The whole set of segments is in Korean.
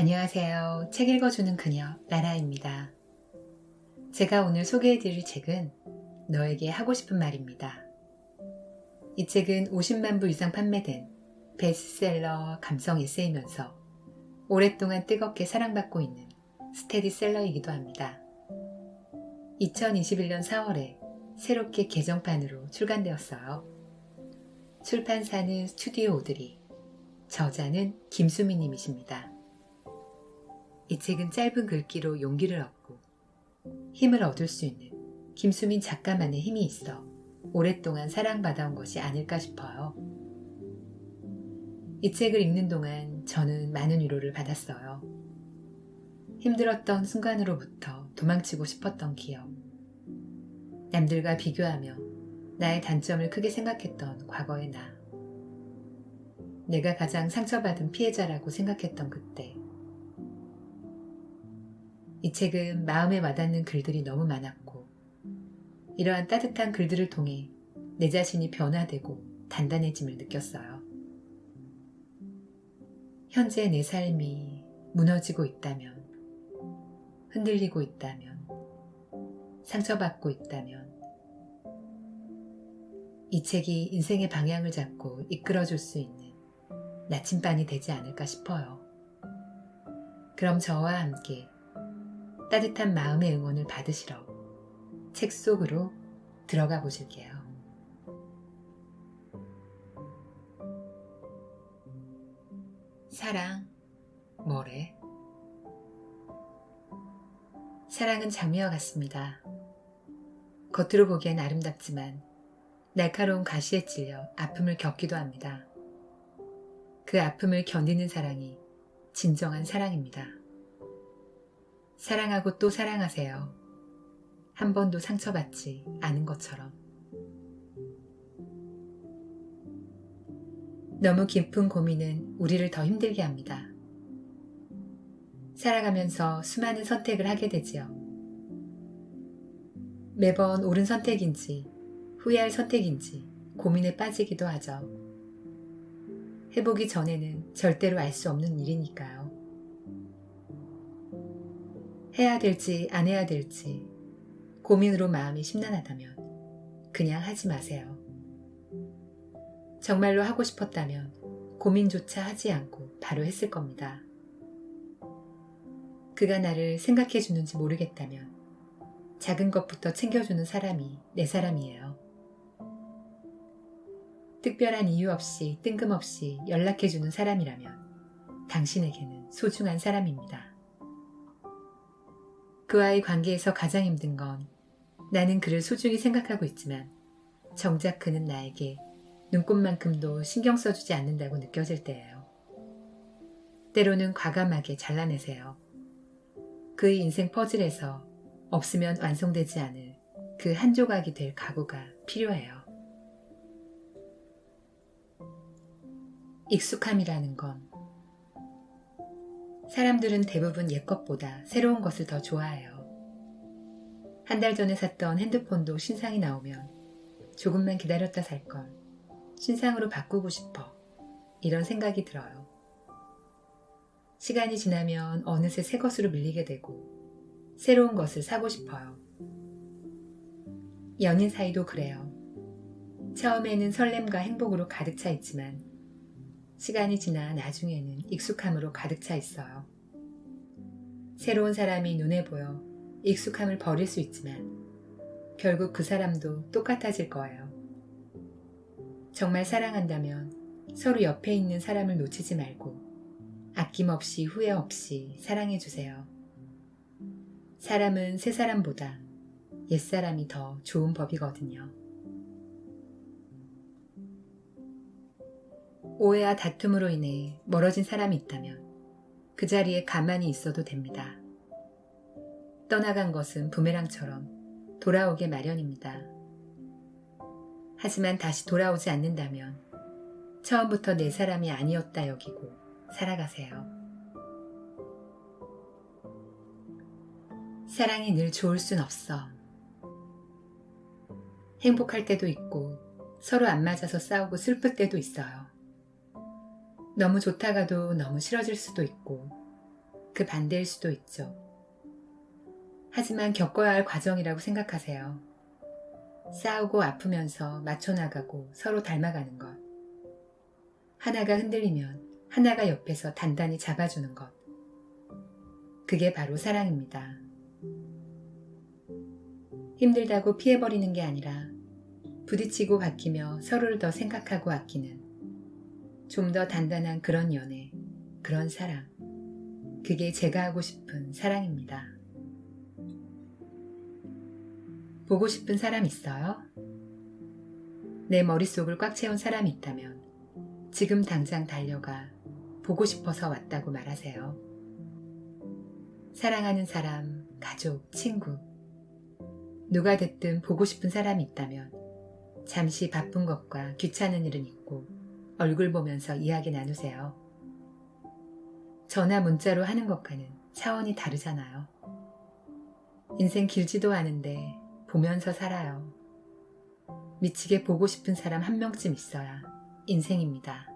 안녕하세요. 책 읽어주는 그녀 나라입니다. 제가 오늘 소개해드릴 책은 너에게 하고 싶은 말입니다. 이 책은 50만 부 이상 판매된 베스트셀러 감성 에세이면서 오랫동안 뜨겁게 사랑받고 있는 스테디셀러이기도 합니다. 2021년 4월에 새롭게 개정판으로 출간되었어요. 출판사는 스튜디오 오드리, 저자는 김수미님이십니다. 이 책은 짧은 글귀로 용기를 얻고 힘을 얻을 수 있는 김수민 작가만의 힘이 있어 오랫동안 사랑받아온 것이 아닐까 싶어요. 이 책을 읽는 동안 저는 많은 위로를 받았어요. 힘들었던 순간으로부터 도망치고 싶었던 기억, 남들과 비교하며 나의 단점을 크게 생각했던 과거의 나, 내가 가장 상처받은 피해자라고 생각했던 그때. 이 책은 마음에 와닿는 글들이 너무 많았고, 이러한 따뜻한 글들을 통해 내 자신이 변화되고 단단해짐을 느꼈어요. 현재 내 삶이 무너지고 있다면, 흔들리고 있다면, 상처받고 있다면, 이 책이 인생의 방향을 잡고 이끌어줄 수 있는 나침반이 되지 않을까 싶어요. 그럼 저와 함께 따뜻한 마음의 응원을 받으시러 책 속으로 들어가 보실게요. 사랑, 뭐래? 사랑은 장미와 같습니다. 겉으로 보기엔 아름답지만 날카로운 가시에 찔려 아픔을 겪기도 합니다. 그 아픔을 견디는 사랑이 진정한 사랑입니다. 사랑하고 또 사랑하세요. 한 번도 상처받지 않은 것처럼. 너무 깊은 고민은 우리를 더 힘들게 합니다. 살아가면서 수많은 선택을 하게 되지요. 매번 옳은 선택인지 후회할 선택인지 고민에 빠지기도 하죠. 해보기 전에는 절대로 알 수 없는 일이니까요. 해야 될지 안 해야 될지 고민으로 마음이 심란하다면 그냥 하지 마세요. 정말로 하고 싶었다면 고민조차 하지 않고 바로 했을 겁니다. 그가 나를 생각해 주는지 모르겠다면 작은 것부터 챙겨주는 사람이 내 사람이에요. 특별한 이유 없이 뜬금없이 연락해 주는 사람이라면 당신에게는 소중한 사람입니다. 그와의 관계에서 가장 힘든 건 나는 그를 소중히 생각하고 있지만 정작 그는 나에게 눈꼽만큼도 신경 써주지 않는다고 느껴질 때예요. 때로는 과감하게 잘라내세요. 그의 인생 퍼즐에서 없으면 완성되지 않을 그 한 조각이 될 각오가 필요해요. 익숙함이라는 건 사람들은 대부분 옛것보다 새로운 것을 더 좋아해요. 한 달 전에 샀던 핸드폰도 신상이 나오면 조금만 기다렸다 살 걸, 신상으로 바꾸고 싶어, 이런 생각이 들어요. 시간이 지나면 어느새 새 것으로 밀리게 되고 새로운 것을 사고 싶어요. 연인 사이도 그래요. 처음에는 설렘과 행복으로 가득 차 있지만 시간이 지나 나중에는 익숙함으로 가득 차 있어요. 새로운 사람이 눈에 보여 익숙함을 버릴 수 있지만 결국 그 사람도 똑같아질 거예요. 정말 사랑한다면 서로 옆에 있는 사람을 놓치지 말고 아낌없이 후회 없이 사랑해주세요. 사람은 새 사람보다 옛사람이 더 좋은 법이거든요. 오해와 다툼으로 인해 멀어진 사람이 있다면 그 자리에 가만히 있어도 됩니다. 떠나간 것은 부메랑처럼 돌아오게 마련입니다. 하지만 다시 돌아오지 않는다면 처음부터 내 사람이 아니었다 여기고 살아가세요. 사랑이 늘 좋을 순 없어. 행복할 때도 있고 서로 안 맞아서 싸우고 슬플 때도 있어요. 너무 좋다가도 너무 싫어질 수도 있고 그 반대일 수도 있죠. 하지만 겪어야 할 과정이라고 생각하세요. 싸우고 아프면서 맞춰나가고 서로 닮아가는 것. 하나가 흔들리면 하나가 옆에서 단단히 잡아주는 것. 그게 바로 사랑입니다. 힘들다고 피해버리는 게 아니라 부딪히고 바뀌며 서로를 더 생각하고 아끼는 좀 더 단단한 그런 연애, 그런 사랑. 그게 제가 하고 싶은 사랑입니다. 보고 싶은 사람 있어요? 내 머릿속을 꽉 채운 사람이 있다면 지금 당장 달려가 보고 싶어서 왔다고 말하세요. 사랑하는 사람, 가족, 친구. 누가 됐든 보고 싶은 사람이 있다면 잠시 바쁜 것과 귀찮은 일은 잊고 얼굴 보면서 이야기 나누세요. 전화 문자로 하는 것과는 차원이 다르잖아요. 인생 길지도 않은데 보면서 살아요. 미치게 보고 싶은 사람 한 명쯤 있어야 인생입니다.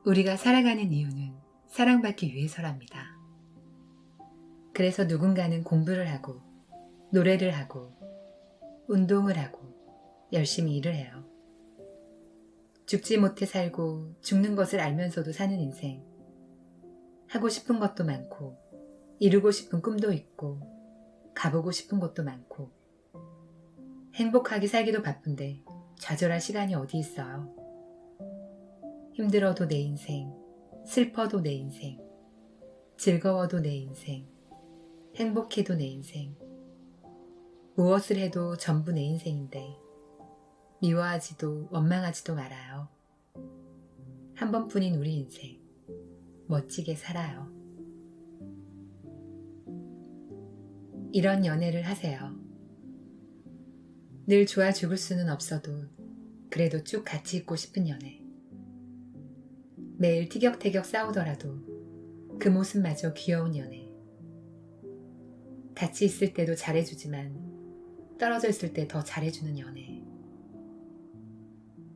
우리가 살아가는 이유는 사랑받기 위해서랍니다. 그래서 누군가는 공부를 하고 노래를 하고 운동을 하고 열심히 일을 해요. 죽지 못해 살고 죽는 것을 알면서도 사는 인생. 하고 싶은 것도 많고 이루고 싶은 꿈도 있고 가보고 싶은 곳도 많고 행복하게 살기도 바쁜데 좌절할 시간이 어디 있어요. 힘들어도 내 인생, 슬퍼도 내 인생, 즐거워도 내 인생, 행복해도 내 인생. 무엇을 해도 전부 내 인생인데 미워하지도 원망하지도 말아요. 한 번뿐인 우리 인생 멋지게 살아요. 이런 연애를 하세요. 늘 좋아 죽을 수는 없어도 그래도 쭉 같이 있고 싶은 연애. 매일 티격태격 싸우더라도 그 모습마저 귀여운 연애. 같이 있을 때도 잘해주지만 떨어져 있을 때 더 잘해주는 연애.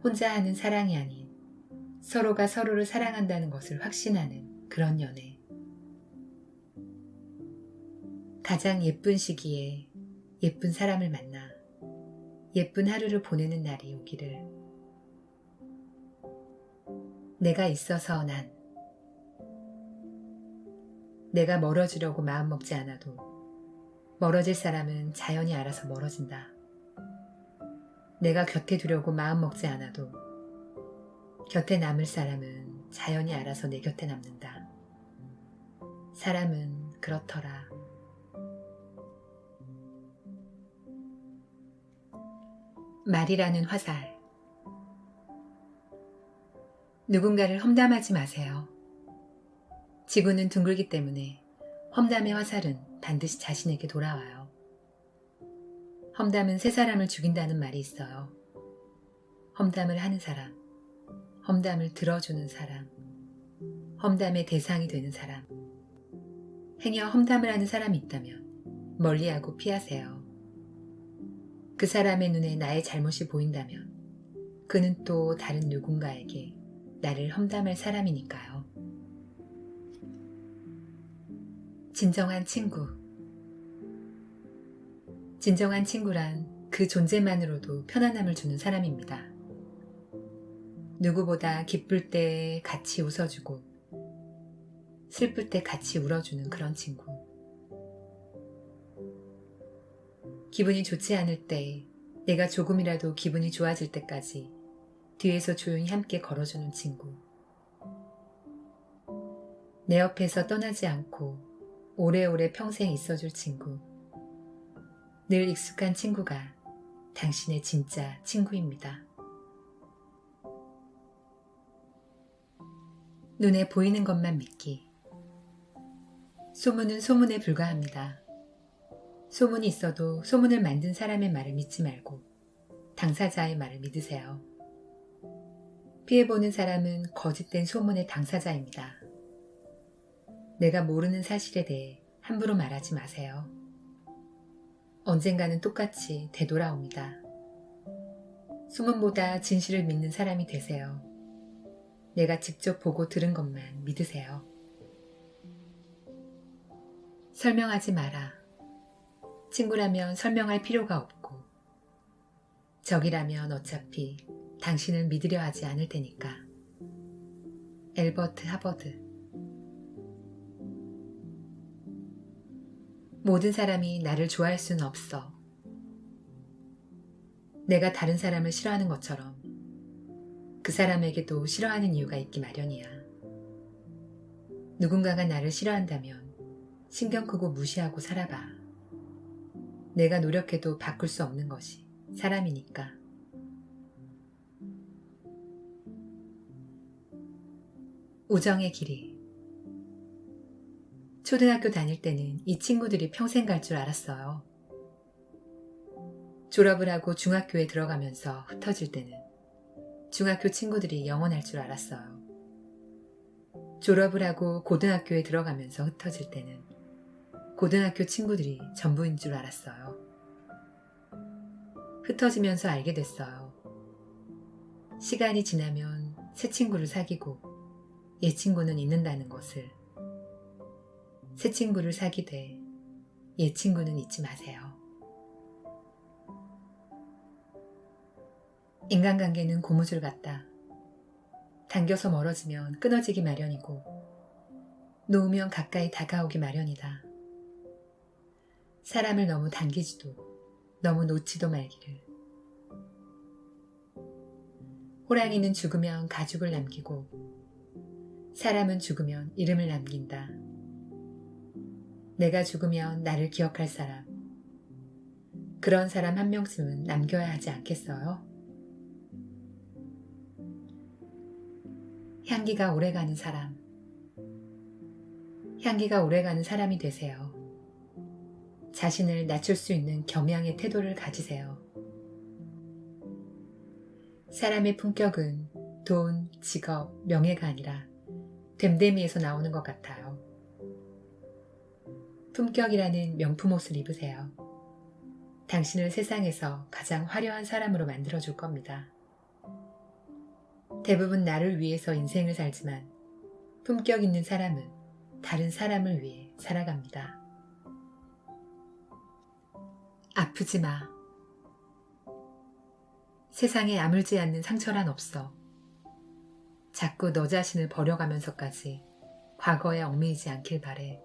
혼자 하는 사랑이 아닌 서로가 서로를 사랑한다는 것을 확신하는 그런 연애. 가장 예쁜 시기에 예쁜 사람을 만나 예쁜 하루를 보내는 날이 오기를. 내가 있어서 난 내가 멀어지려고 마음먹지 않아도 멀어질 사람은 자연히 알아서 멀어진다. 내가 곁에 두려고 마음먹지 않아도 곁에 남을 사람은 자연히 알아서 내 곁에 남는다. 사람은 그렇더라. 말이라는 화살. 누군가를 험담하지 마세요. 지구는 둥글기 때문에 험담의 화살은 반드시 자신에게 돌아와요. 험담은 세 사람을 죽인다는 말이 있어요. 험담을 하는 사람, 험담을 들어주는 사람, 험담의 대상이 되는 사람. 행여 험담을 하는 사람이 있다면 멀리하고 피하세요. 그 사람의 눈에 나의 잘못이 보인다면 그는 또 다른 누군가에게 나를 험담할 사람이니까요. 진정한 친구. 진정한 친구란 그 존재만으로도 편안함을 주는 사람입니다. 누구보다 기쁠 때 같이 웃어주고 슬플 때 같이 울어주는 그런 친구. 기분이 좋지 않을 때 내가 조금이라도 기분이 좋아질 때까지 뒤에서 조용히 함께 걸어주는 친구. 내 옆에서 떠나지 않고 오래오래 평생 있어줄 친구. 늘 익숙한 친구가 당신의 진짜 친구입니다. 눈에 보이는 것만 믿기. 소문은 소문에 불과합니다. 소문이 있어도 소문을 만든 사람의 말을 믿지 말고 당사자의 말을 믿으세요. 피해보는 사람은 거짓된 소문의 당사자입니다. 내가 모르는 사실에 대해 함부로 말하지 마세요. 언젠가는 똑같이 되돌아옵니다. 소문보다 진실을 믿는 사람이 되세요. 내가 직접 보고 들은 것만 믿으세요. 설명하지 마라. 친구라면 설명할 필요가 없고, 적이라면 어차피 당신을 믿으려 하지 않을 테니까. 엘버트 하버드. 모든 사람이 나를 좋아할 수는 없어. 내가 다른 사람을 싫어하는 것처럼 그 사람에게도 싫어하는 이유가 있기 마련이야. 누군가가 나를 싫어한다면 신경 끄고 무시하고 살아봐. 내가 노력해도 바꿀 수 없는 것이 사람이니까. 우정의 길이. 초등학교 다닐 때는 이 친구들이 평생 갈 줄 알았어요. 졸업을 하고 중학교에 들어가면서 흩어질 때는 중학교 친구들이 영원할 줄 알았어요. 졸업을 하고 고등학교에 들어가면서 흩어질 때는 고등학교 친구들이 전부인 줄 알았어요. 흩어지면서 알게 됐어요. 시간이 지나면 새 친구를 사귀고 옛 친구는 잊는다는 것을. 새 친구를 사귀되 옛 친구는 잊지 마세요. 인간관계는 고무줄 같다. 당겨서 멀어지면 끊어지기 마련이고 놓으면 가까이 다가오기 마련이다. 사람을 너무 당기지도 너무 놓지도 말기를. 호랑이는 죽으면 가죽을 남기고 사람은 죽으면 이름을 남긴다. 내가 죽으면 나를 기억할 사람, 그런 사람 한 명쯤은 남겨야 하지 않겠어요? 향기가 오래가는 사람. 향기가 오래가는 사람이 되세요. 자신을 낮출 수 있는 겸양의 태도를 가지세요. 사람의 품격은 돈, 직업, 명예가 아니라 됨됨이에서 나오는 것 같아요. 품격이라는 명품 옷을 입으세요. 당신을 세상에서 가장 화려한 사람으로 만들어줄 겁니다. 대부분 나를 위해서 인생을 살지만 품격 있는 사람은 다른 사람을 위해 살아갑니다. 아프지 마. 세상에 아물지 않는 상처란 없어. 자꾸 너 자신을 버려가면서까지 과거에 얽매이지 않길 바래.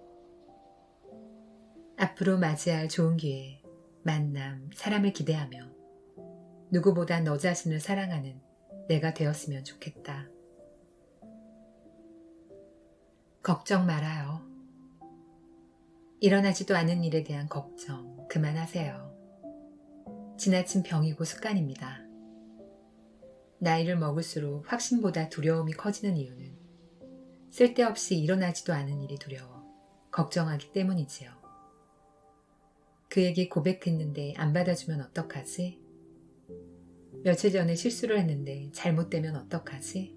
앞으로 맞이할 좋은 기회, 만남, 사람을 기대하며 누구보다 너 자신을 사랑하는 내가 되었으면 좋겠다. 걱정 말아요. 일어나지도 않은 일에 대한 걱정 그만하세요. 지나친 병이고 습관입니다. 나이를 먹을수록 확신보다 두려움이 커지는 이유는 쓸데없이 일어나지도 않은 일이 두려워 걱정하기 때문이지요. 그에게 고백했는데 안 받아주면 어떡하지? 며칠 전에 실수를 했는데 잘못되면 어떡하지?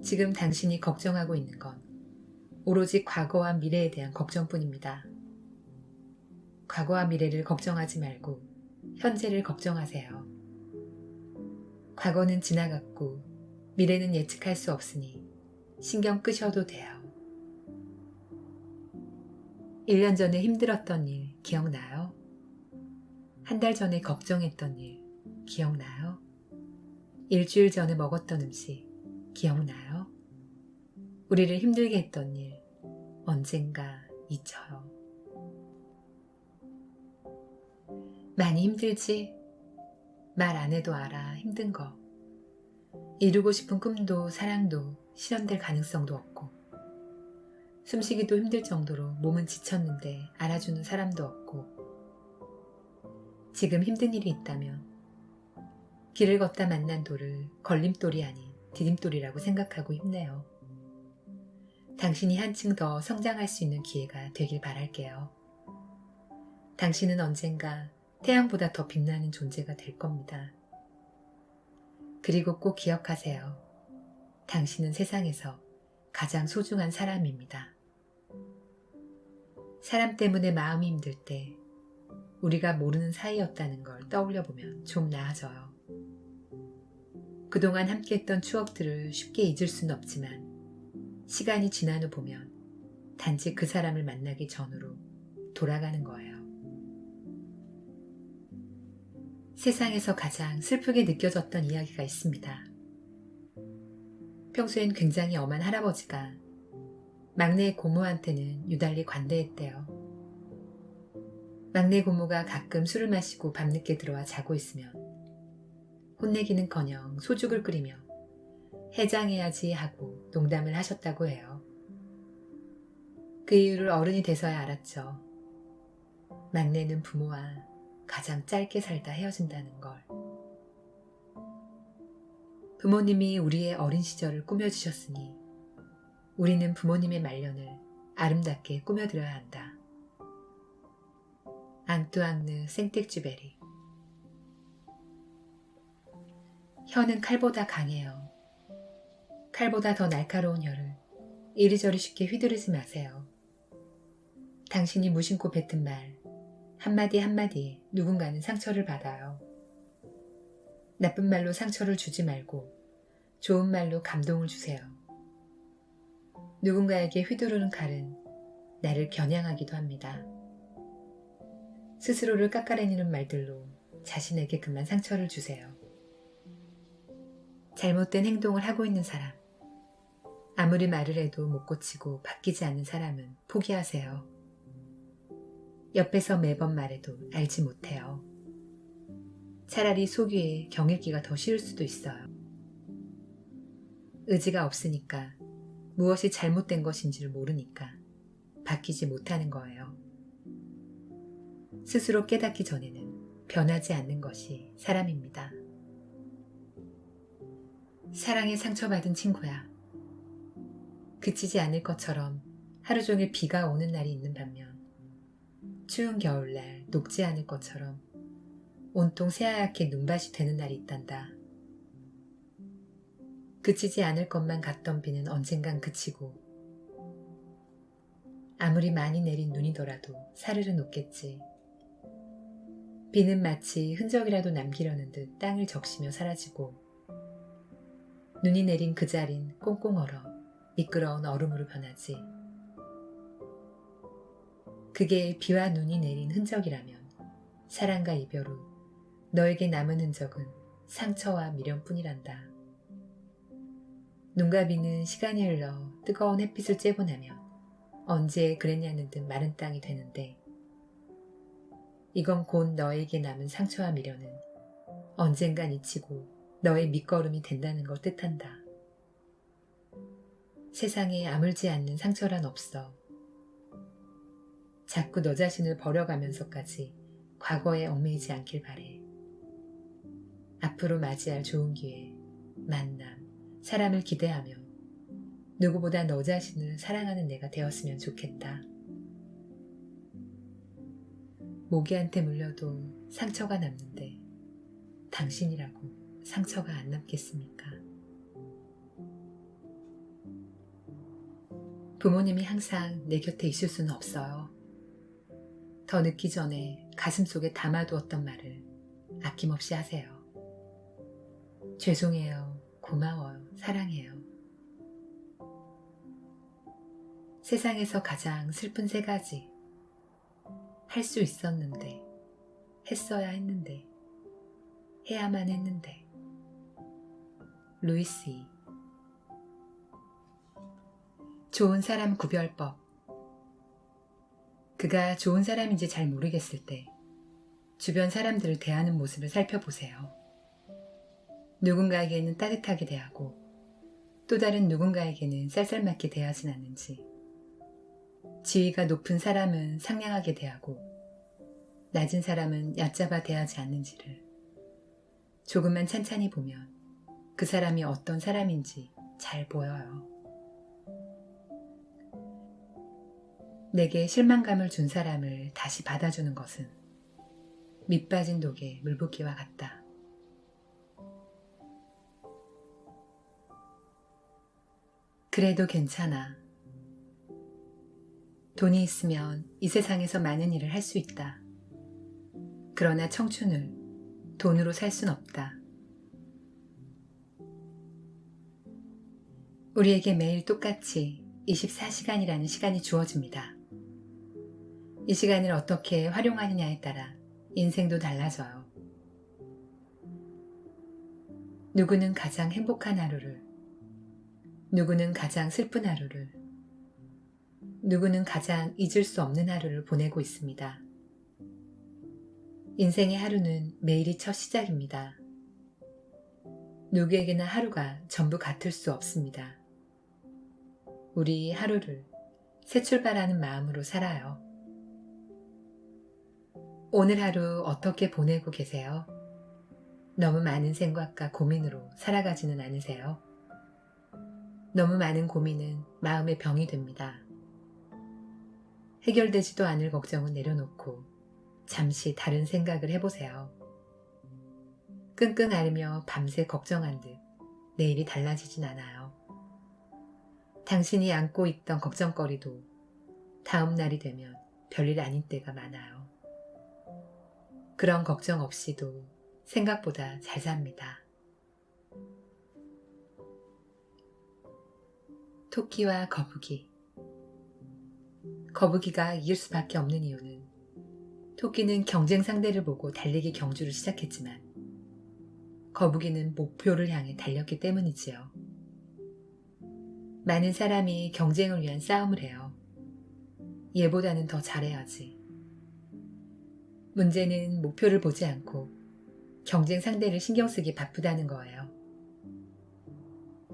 지금 당신이 걱정하고 있는 건 오로지 과거와 미래에 대한 걱정뿐입니다. 과거와 미래를 걱정하지 말고 현재를 걱정하세요. 과거는 지나갔고 미래는 예측할 수 없으니 신경 끄셔도 돼요. 1년 전에 힘들었던 일 기억나요? 한 달 전에 걱정했던 일 기억나요? 일주일 전에 먹었던 음식 기억나요? 우리를 힘들게 했던 일 언젠가 잊혀요. 많이 힘들지? 말 안 해도 알아, 힘든 거. 이루고 싶은 꿈도 사랑도 실현될 가능성도 없고 숨쉬기도 힘들 정도로 몸은 지쳤는데 알아주는 사람도 없고 지금 힘든 일이 있다면 길을 걷다 만난 돌을 걸림돌이 아닌 디딤돌이라고 생각하고 힘내요. 당신이 한층 더 성장할 수 있는 기회가 되길 바랄게요. 당신은 언젠가 태양보다 더 빛나는 존재가 될 겁니다. 그리고 꼭 기억하세요. 당신은 세상에서 가장 소중한 사람입니다. 사람 때문에 마음이 힘들 때 우리가 모르는 사이였다는 걸 떠올려 보면 좀 나아져요. 그동안 함께했던 추억들을 쉽게 잊을 수는 없지만 시간이 지난 후 보면 단지 그 사람을 만나기 전으로 돌아가는 거예요. 세상에서 가장 슬프게 느껴졌던 이야기가 있습니다. 평소엔 굉장히 엄한 할아버지가 막내 고모한테는 유달리 관대했대요. 막내 고모가 가끔 술을 마시고 밤늦게 들어와 자고 있으면 혼내기는커녕 소죽을 끓이며 해장해야지 하고 농담을 하셨다고 해요. 그 이유를 어른이 돼서야 알았죠. 막내는 부모와 가장 짧게 살다 헤어진다는 걸. 부모님이 우리의 어린 시절을 꾸며주셨으니 우리는 부모님의 말년을 아름답게 꾸며드려야 한다. 앙뚜앙느 생텍쥐베리. 혀는 칼보다 강해요. 칼보다 더 날카로운 혀를 이리저리 쉽게 휘두르지 마세요. 당신이 무심코 뱉은 말 한마디 한마디에 누군가는 상처를 받아요. 나쁜 말로 상처를 주지 말고 좋은 말로 감동을 주세요. 누군가에게 휘두르는 칼은 나를 겨냥하기도 합니다. 스스로를 깎아내리는 말들로 자신에게 그만 상처를 주세요. 잘못된 행동을 하고 있는 사람, 아무리 말을 해도 못 고치고 바뀌지 않는 사람은 포기하세요. 옆에서 매번 말해도 알지 못해요. 차라리 속 위에 경읽기가 더 쉬울 수도 있어요. 의지가 없으니까 무엇이 잘못된 것인지를 모르니까 바뀌지 못하는 거예요. 스스로 깨닫기 전에는 변하지 않는 것이 사람입니다. 사랑에 상처받은 친구야. 그치지 않을 것처럼 하루 종일 비가 오는 날이 있는 반면 추운 겨울날 녹지 않을 것처럼 온통 새하얗게 눈밭이 되는 날이 있단다. 그치지 않을 것만 같던 비는 언젠간 그치고 아무리 많이 내린 눈이더라도 사르르 녹겠지. 비는 마치 흔적이라도 남기려는 듯 땅을 적시며 사라지고 눈이 내린 그 자린 꽁꽁 얼어 미끄러운 얼음으로 변하지. 그게 비와 눈이 내린 흔적이라면 사랑과 이별 후 너에게 남은 흔적은 상처와 미련뿐이란다. 눈과 비는 시간이 흘러 뜨거운 햇빛을 쬐고 나면 언제 그랬냐는 듯 마른 땅이 되는데 이건 곧 너에게 남은 상처와 미련은 언젠간 잊히고 너의 밑거름이 된다는 걸 뜻한다. 세상에 아물지 않는 상처란 없어. 자꾸 너 자신을 버려가면서까지 과거에 얽매이지 않길 바래. 앞으로 맞이할 좋은 기회, 만남, 사람을 기대하며 누구보다 너 자신을 사랑하는 내가 되었으면 좋겠다. 모기한테 물려도 상처가 남는데 당신이라고 상처가 안 남겠습니까? 부모님이 항상 내 곁에 있을 수는 없어요. 더 늦기 전에 가슴속에 담아두었던 말을 아낌없이 하세요. 죄송해요, 고마워요, 사랑해요. 세상에서 가장 슬픈 세 가지. 할 수 있었는데, 했어야 했는데, 해야만 했는데. 루이스 이. 좋은 사람 구별법. 그가 좋은 사람인지 잘 모르겠을 때 주변 사람들을 대하는 모습을 살펴보세요. 누군가에게는 따뜻하게 대하고 또 다른 누군가에게는 쌀쌀맞게 대하진 않는지, 지위가 높은 사람은 상냥하게 대하고 낮은 사람은 얕잡아 대하지 않는지를 조금만 찬찬히 보면 그 사람이 어떤 사람인지 잘 보여요. 내게 실망감을 준 사람을 다시 받아주는 것은 밑 빠진 독에 물 붓기와 같다. 그래도 괜찮아. 돈이 있으면 이 세상에서 많은 일을 할 수 있다. 그러나 청춘을 돈으로 살 순 없다. 우리에게 매일 똑같이 24시간이라는 시간이 주어집니다. 이 시간을 어떻게 활용하느냐에 따라 인생도 달라져요. 누구는 가장 행복한 하루를, 누구는 가장 슬픈 하루를, 누구는 가장 잊을 수 없는 하루를 보내고 있습니다. 인생의 하루는 매일이 첫 시작입니다. 누구에게나 하루가 전부 같을 수 없습니다. 우리 하루를 새 출발하는 마음으로 살아요. 오늘 하루 어떻게 보내고 계세요? 너무 많은 생각과 고민으로 살아가지는 않으세요? 너무 많은 고민은 마음의 병이 됩니다. 해결되지도 않을 걱정은 내려놓고 잠시 다른 생각을 해보세요. 끙끙 앓으며 밤새 걱정한 듯 내일이 달라지진 않아요. 당신이 안고 있던 걱정거리도 다음 날이 되면 별일 아닌 때가 많아요. 그런 걱정 없이도 생각보다 잘 삽니다. 토끼와 거북이. 거북이가 이길 수밖에 없는 이유는 토끼는 경쟁 상대를 보고 달리기 경주를 시작했지만 거북이는 목표를 향해 달렸기 때문이지요. 많은 사람이 경쟁을 위한 싸움을 해요. 얘보다는 더 잘해야지. 문제는 목표를 보지 않고 경쟁 상대를 신경 쓰기 바쁘다는 거예요.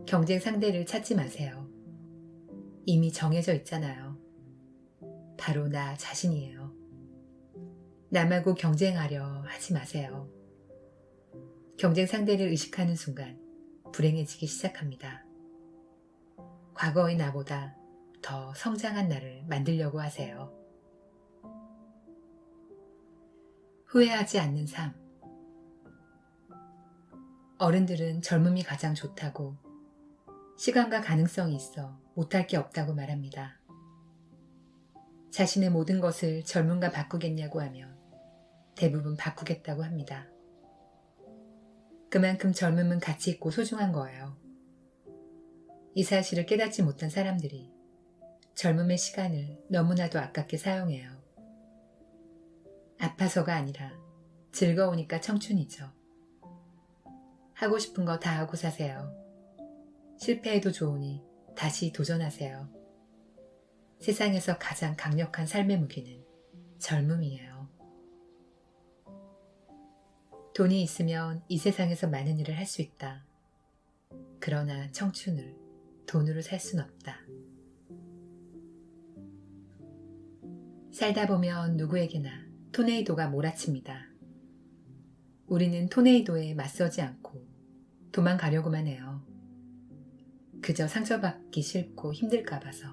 경쟁 상대를 찾지 마세요. 이미 정해져 있잖아요. 바로 나 자신이에요. 남하고 경쟁하려 하지 마세요. 경쟁 상대를 의식하는 순간 불행해지기 시작합니다. 과거의 나보다 더 성장한 나를 만들려고 하세요. 후회하지 않는 삶. 어른들은 젊음이 가장 좋다고, 시간과 가능성이 있어 못할 게 없다고 말합니다. 자신의 모든 것을 젊음과 바꾸겠냐고 하면 대부분 바꾸겠다고 합니다. 그만큼 젊음은 가치 있고 소중한 거예요. 이 사실을 깨닫지 못한 사람들이 젊음의 시간을 너무나도 아깝게 사용해요. 아파서가 아니라 즐거우니까 청춘이죠. 하고 싶은 거 다 하고 사세요. 실패해도 좋으니 다시 도전하세요. 세상에서 가장 강력한 삶의 무기는 젊음이에요. 돈이 있으면 이 세상에서 많은 일을 할 수 있다. 그러나 청춘을 돈으로 살 순 없다. 살다 보면 누구에게나 토네이도가 몰아칩니다. 우리는 토네이도에 맞서지 않고 도망가려고만 해요. 그저 상처받기 싫고 힘들까 봐서.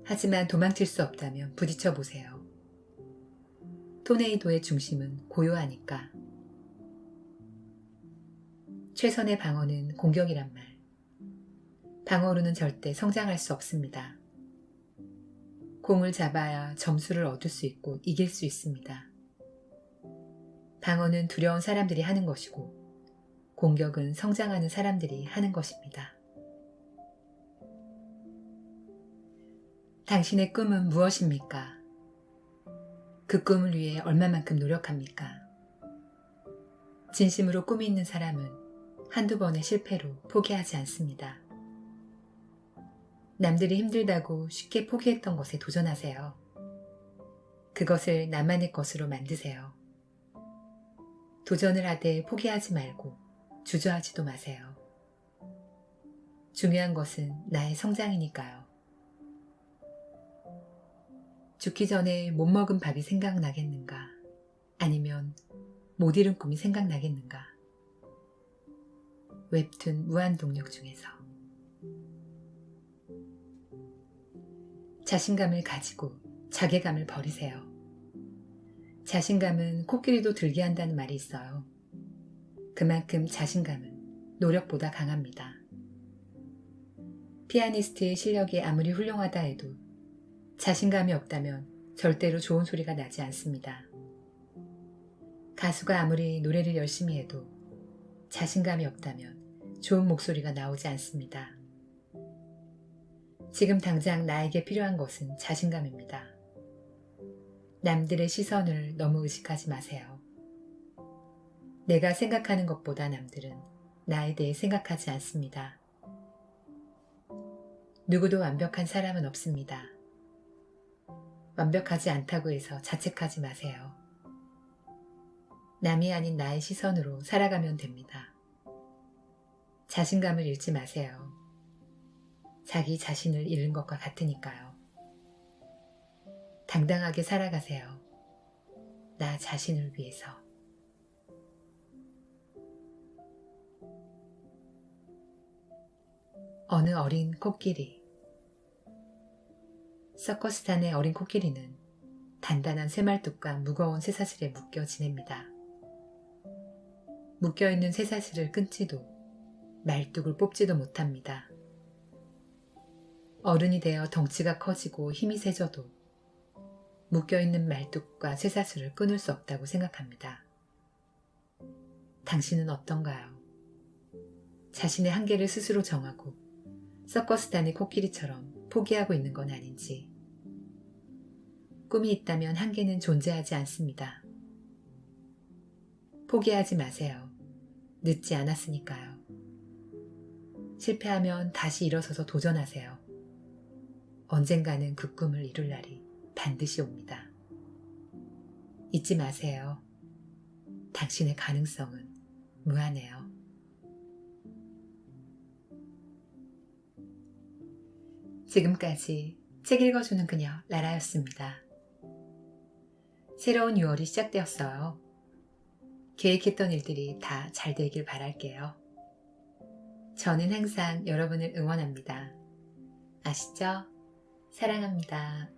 하지만 도망칠 수 없다면 부딪혀 보세요. 토네이도의 중심은 고요하니까. 최선의 방어는 공격이란 말. 방어로는 절대 성장할 수 없습니다. 공을 잡아야 점수를 얻을 수 있고 이길 수 있습니다. 방어는 두려운 사람들이 하는 것이고 공격은 성장하는 사람들이 하는 것입니다. 당신의 꿈은 무엇입니까? 그 꿈을 위해 얼마만큼 노력합니까? 진심으로 꿈이 있는 사람은 한두 번의 실패로 포기하지 않습니다. 남들이 힘들다고 쉽게 포기했던 것에 도전하세요. 그것을 나만의 것으로 만드세요. 도전을 하되 포기하지 말고 주저하지도 마세요. 중요한 것은 나의 성장이니까요. 죽기 전에 못 먹은 밥이 생각나겠는가? 아니면 못 이룬 꿈이 생각나겠는가? 웹툰 무한동력 중에서. 자신감을 가지고 자괴감을 버리세요. 자신감은 코끼리도 들게 한다는 말이 있어요. 그만큼 자신감은 노력보다 강합니다. 피아니스트의 실력이 아무리 훌륭하다 해도 자신감이 없다면 절대로 좋은 소리가 나지 않습니다. 가수가 아무리 노래를 열심히 해도 자신감이 없다면 좋은 목소리가 나오지 않습니다. 지금 당장 나에게 필요한 것은 자신감입니다. 남들의 시선을 너무 의식하지 마세요. 내가 생각하는 것보다 남들은 나에 대해 생각하지 않습니다. 누구도 완벽한 사람은 없습니다. 완벽하지 않다고 해서 자책하지 마세요. 남이 아닌 나의 시선으로 살아가면 됩니다. 자신감을 잃지 마세요. 자기 자신을 잃은 것과 같으니까요. 당당하게 살아가세요. 나 자신을 위해서. 어느 어린 코끼리. 서커스단의 어린 코끼리는 단단한 쇠말뚝과 무거운 쇠사슬에 묶여 지냅니다. 묶여있는 쇠사슬을 끊지도 말뚝을 뽑지도 못합니다. 어른이 되어 덩치가 커지고 힘이 세져도 묶여있는 말뚝과 쇠사슬을 끊을 수 없다고 생각합니다. 당신은 어떤가요? 자신의 한계를 스스로 정하고 서커스단의 코끼리처럼 포기하고 있는 건 아닌지. 꿈이 있다면 한계는 존재하지 않습니다. 포기하지 마세요. 늦지 않았으니까요. 실패하면 다시 일어서서 도전하세요. 언젠가는 그 꿈을 이룰 날이 반드시 옵니다. 잊지 마세요. 당신의 가능성은 무한해요. 지금까지 책 읽어주는 그녀 라라였습니다. 새로운 6월이 시작되었어요. 계획했던 일들이 다 잘 되길 바랄게요. 저는 항상 여러분을 응원합니다. 아시죠? 사랑합니다.